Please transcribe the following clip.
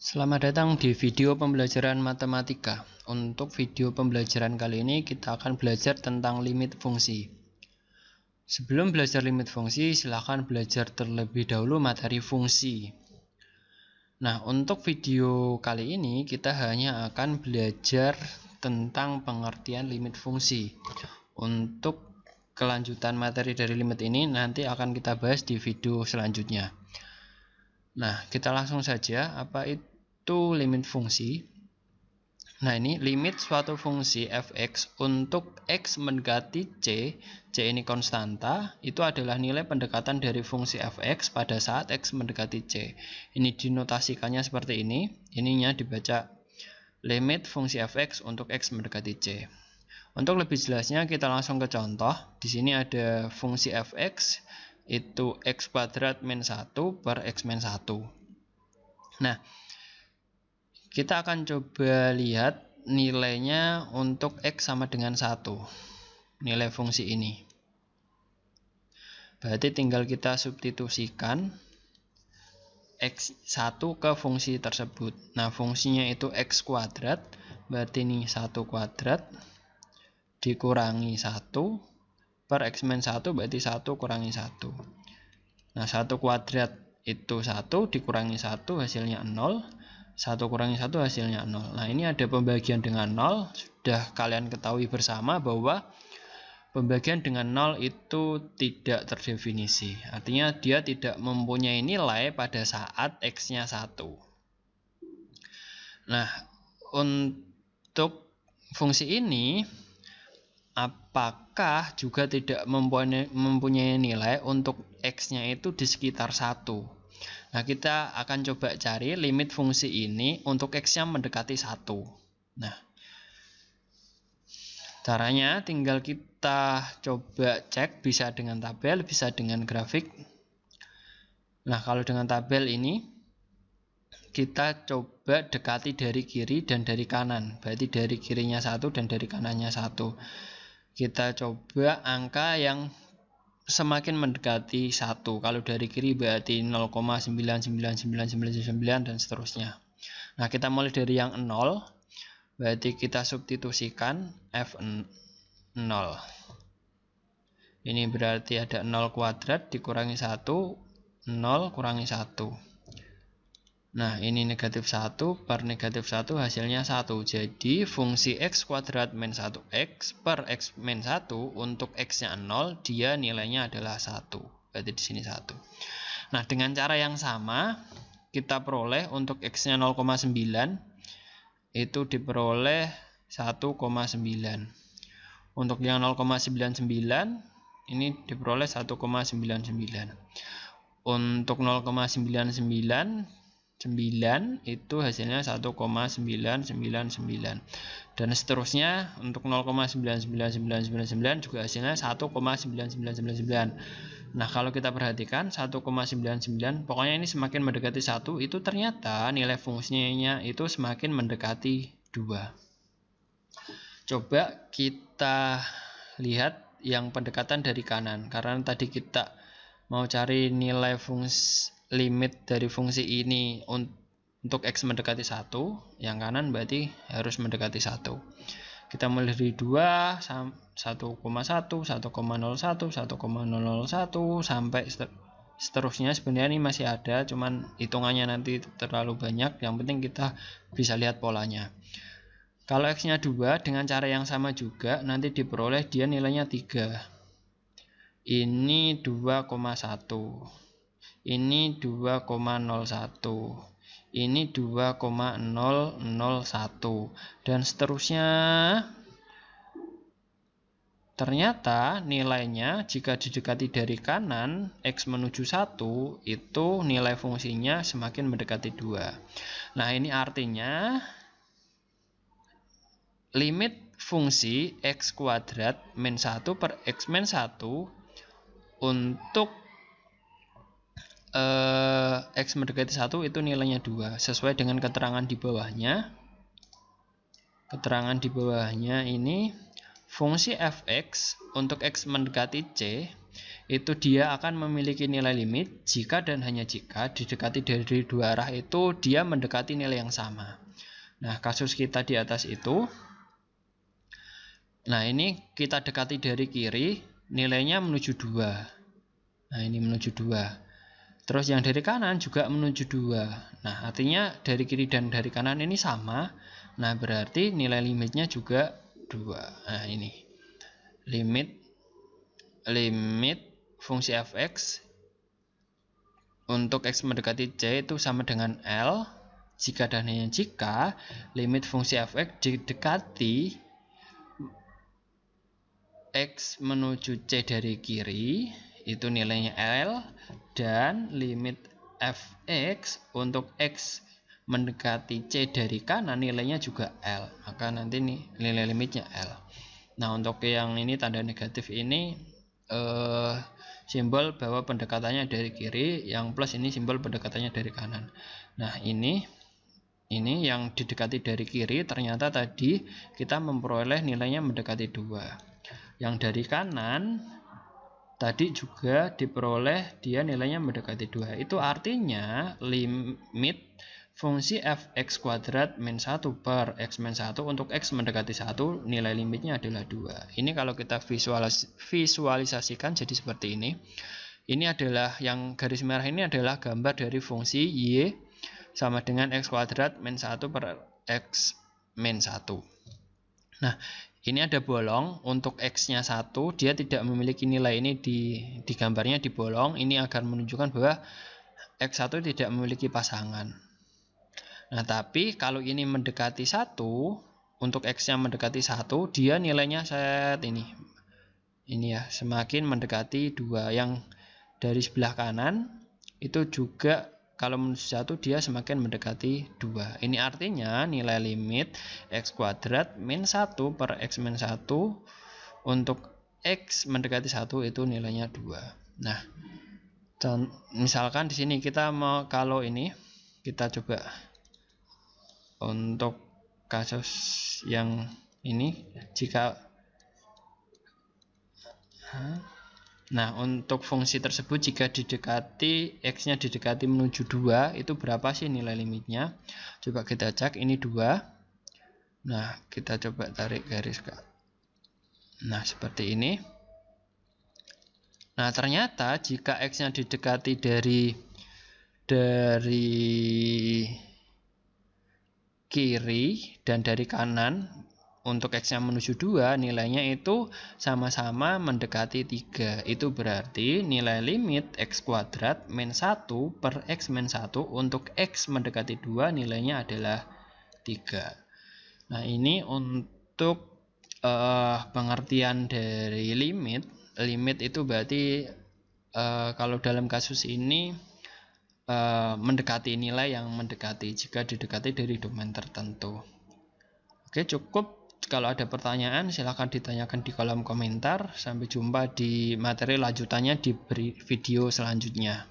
Selamat datang di video pembelajaran matematika. Untuk video pembelajaran kali ini kita akan belajar tentang limit fungsi. Sebelum belajar limit fungsi, silakan belajar terlebih dahulu materi fungsi. Nah, untuk video kali ini kita hanya akan belajar tentang pengertian limit fungsi. Untuk kelanjutan materi dari limit ini nanti akan kita bahas di video selanjutnya. Nah, kita langsung saja. Apa itu limit fungsi? Nah, ini limit suatu fungsi fx untuk x mendekati c ini konstanta, itu adalah nilai pendekatan dari fungsi fx pada saat x mendekati c. Ini dinotasikannya seperti ini. Ininya dibaca limit fungsi fx untuk x mendekati c. Untuk lebih jelasnya kita langsung ke contoh. Di sini ada fungsi fx itu x kuadrat min 1 per x min 1. Nah, kita akan coba lihat nilainya untuk x sama dengan 1. Nilai fungsi ini. Berarti tinggal kita substitusikan x1 ke fungsi tersebut. Nah, fungsinya itu x kuadrat. Berarti ini 1 kuadrat dikurangi 1 per x min 1 berarti 1 kurangi 1. Nah, 1 kuadrat itu 1 dikurangi 1 hasilnya 0. 1 kurangi 1 hasilnya 0. Nah, ini ada pembagian dengan 0. Sudah kalian ketahui bersama bahwa pembagian dengan 0 itu tidak terdefinisi. Artinya dia tidak mempunyai nilai pada saat x-nya 1. Nah, untuk fungsi ini apakah juga tidak mempunyai nilai untuk x-nya itu di sekitar 1. Nah, kita akan coba cari limit fungsi ini untuk x-nya mendekati 1. Nah, caranya tinggal kita coba cek, bisa dengan tabel, bisa dengan grafik. Nah, kalau dengan tabel ini kita coba dekati dari kiri dan dari kanan. Berarti dari kirinya 1 dan dari kanannya 1. Kita coba angka yang semakin mendekati 1. Kalau dari kiri berarti 0,99999 dan seterusnya. Nah, kita mulai dari yang 0. Berarti kita substitusikan f0. Ini berarti ada 0 kuadrat dikurangi 1. 0 kurangi 1. Nah, ini negatif 1 per negatif 1 hasilnya 1. Jadi, fungsi x kuadrat min 1x per x min 1 untuk x-nya 0, dia nilainya adalah 1. Berarti di sini 1. Nah, dengan cara yang sama, kita peroleh untuk x-nya 0,9, itu diperoleh 1,9. Untuk yang 0,99, ini diperoleh 1,99. Untuk 0,999, 9 itu hasilnya 1,9999 dan seterusnya. Untuk 0,99999 juga hasilnya 1,9999. Nah, kalau kita perhatikan 1,99, pokoknya ini semakin mendekati 1, itu ternyata nilai fungsinya itu semakin mendekati 2. Coba kita lihat yang pendekatan dari kanan, karena tadi kita mau cari nilai fungsi limit dari fungsi ini untuk x mendekati 1, yang kanan berarti harus mendekati 1. Kita mulai dari 2, 1,1, 1,01, 1,001 sampai seterusnya. Sebenarnya ini masih ada, cuman hitungannya nanti terlalu banyak. Yang penting kita bisa lihat polanya. Kalau x-nya 2 dengan cara yang sama juga nanti diperoleh dia nilainya 3. Ini 2,1. Ini 2,01, ini 2,001 dan seterusnya. Ternyata nilainya jika didekati dari kanan x menuju 1, itu nilai fungsinya semakin mendekati 2. Nah, ini artinya limit fungsi x kuadrat min 1 per x min 1 untuk x mendekati 1 itu nilainya 2, sesuai dengan keterangan di bawahnya. Keterangan di bawahnya ini fungsi fx untuk x mendekati c itu dia akan memiliki nilai limit jika dan hanya jika didekati dari dua arah itu dia mendekati nilai yang sama. Nah, kasus kita di atas itu, nah ini kita dekati dari kiri, nilainya menuju 2. Nah, ini menuju 2. Terus yang dari kanan juga menuju 2. Nah, artinya dari kiri dan dari kanan ini sama. Nah, berarti nilai limitnya juga 2. Nah, ini limit fungsi f(x) untuk x mendekati c itu sama dengan L jika dan hanya jika limit fungsi f(x) didekati x menuju c dari kiri itu nilainya L, dan limit f(x) untuk x mendekati c dari kanan nilainya juga L, maka nanti nih nilai limitnya L. Nah, untuk yang ini tanda negatif ini simbol bahwa pendekatannya dari kiri, yang plus ini simbol pendekatannya dari kanan. Nah, ini yang didekati dari kiri ternyata tadi kita memperoleh nilainya mendekati 2. Yang dari kanan tadi juga diperoleh dia nilainya mendekati 2. Itu artinya limit fungsi f(x kuadrat min 1 per x min 1 untuk x mendekati 1 nilai limitnya adalah 2. Ini kalau kita visualisasikan jadi seperti ini. Ini adalah yang garis merah ini adalah gambar dari fungsi y sama dengan x kuadrat min 1 per x min 1. Nah, ini ada bolong untuk x-nya 1, dia tidak memiliki nilai ini di gambarnya di bolong. Ini akan menunjukkan bahwa x1 tidak memiliki pasangan. Nah, tapi kalau ini mendekati 1, untuk x-nya mendekati 1, dia nilainya set ini. Ini ya, semakin mendekati 2. Yang dari sebelah kanan itu juga kalau menuju 1 dia semakin mendekati 2. Ini artinya nilai limit x kuadrat min 1 per x min 1 untuk x mendekati 1 itu nilainya 2. Nah, misalkan di sini kita mau, kalau ini kita coba untuk kasus yang ini, jika nah, untuk fungsi tersebut jika didekati x-nya didekati menuju 2, itu berapa sih nilai limitnya? Coba kita cek, ini 2. Nah, kita coba tarik garis ke. Nah, seperti ini. Nah, ternyata jika x-nya didekati dari kiri dan dari kanan, untuk x-nya menuju 2 nilainya itu sama-sama mendekati 3. Itu berarti nilai limit x kuadrat min 1 per x min 1 untuk x mendekati 2 nilainya adalah 3. Nah, ini untuk pengertian dari limit. Limit itu berarti kalau dalam kasus ini mendekati nilai yang mendekati jika didekati dari domain tertentu. Oke, cukup. Kalau ada pertanyaan silahkan ditanyakan di kolom komentar. Sampai jumpa di materi lanjutannya di video selanjutnya.